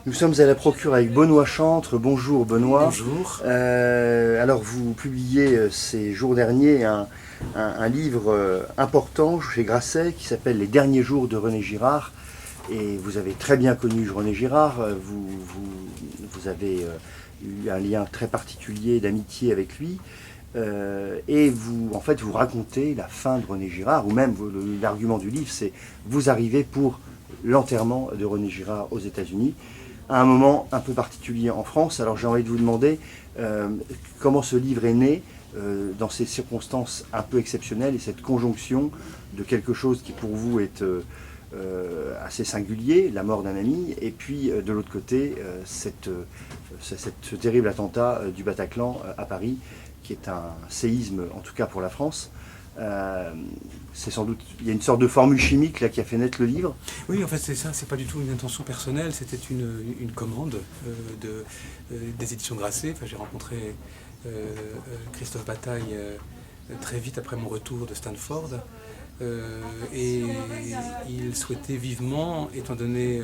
Nous sommes à la Procure avec Benoît Chantre. Bonjour Benoît. Bonjour. Alors vous publiez ces jours derniers un livre important chez Grasset qui s'appelle Les derniers jours de René Girard. Et vous avez très bien connu René Girard. Vous avez eu un lien très particulier d'amitié avec lui. Et vous racontez la fin de René Girard, ou même l'argument du livre, c'est vous arrivez pour l'enterrement de René Girard aux États-Unis, à un moment un peu particulier en France. Alors j'ai envie de vous demander comment ce livre est né dans ces circonstances un peu exceptionnelles et cette conjonction de quelque chose qui pour vous est assez singulier, la mort d'un ami, et puis de l'autre côté ce terrible attentat du Bataclan à Paris, qui est un séisme, en tout cas pour la France. C'est sans doute, il y a une sorte de formule chimique là qui a fait naître le livre. Oui, en fait c'est ça, c'est pas du tout une intention personnelle, c'était une commande des éditions Grasset. Enfin, j'ai rencontré Christophe Bataille très vite après mon retour de Stanford. Et il souhaitait vivement, étant donné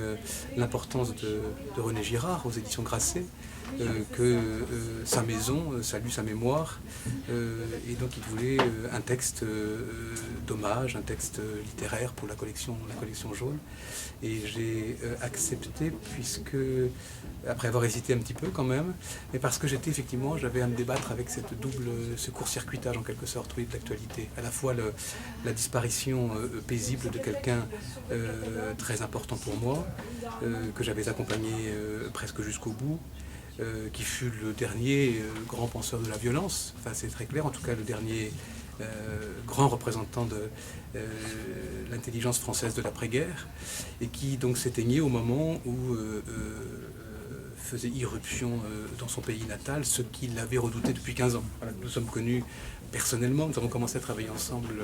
l'importance de René Girard aux éditions Grasset, que sa maison salue sa mémoire, et donc il voulait un texte d'hommage, un texte littéraire pour la collection jaune, et j'ai accepté, puisque après avoir hésité un petit peu quand même, mais parce que j'avais à me débattre avec ce court-circuitage en quelque sorte, oui, de l'actualité, à la fois la disparition paisible de quelqu'un très important pour moi, que j'avais accompagné presque jusqu'au bout, qui fut le dernier grand penseur de la violence, enfin c'est très clair, en tout cas le dernier grand représentant de l'intelligence française de l'après-guerre, et qui donc s'éteignait au moment où faisait irruption dans son pays natal, ce qu'il avait redouté depuis 15 ans. Voilà, nous sommes connus personnellement, nous avons commencé à travailler ensemble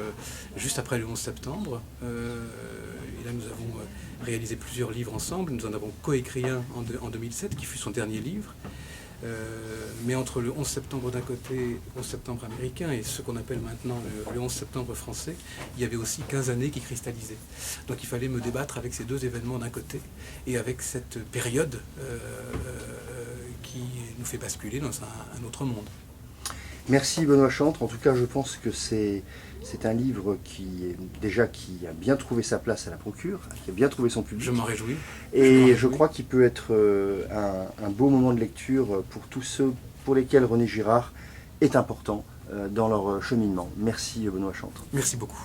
juste après le 11 septembre, et là nous avons réalisé plusieurs livres ensemble. Nous en avons coécrit un en 2007, qui fut son dernier livre. Mais entre le 11 septembre d'un côté, 11 septembre américain, et ce qu'on appelle maintenant le 11 septembre français, il y avait aussi 15 années qui cristallisaient. Donc il fallait me débattre avec ces deux événements d'un côté, et avec cette période qui nous fait basculer dans un autre monde. Merci Benoît Chantre. En tout cas, je pense que c'est un livre qui a bien trouvé sa place à la Procure, qui a bien trouvé son public. Je m'en réjouis. Et je crois qu'il peut être un beau moment de lecture pour tous ceux pour lesquels René Girard est important dans leur cheminement. Merci Benoît Chantre. Merci beaucoup.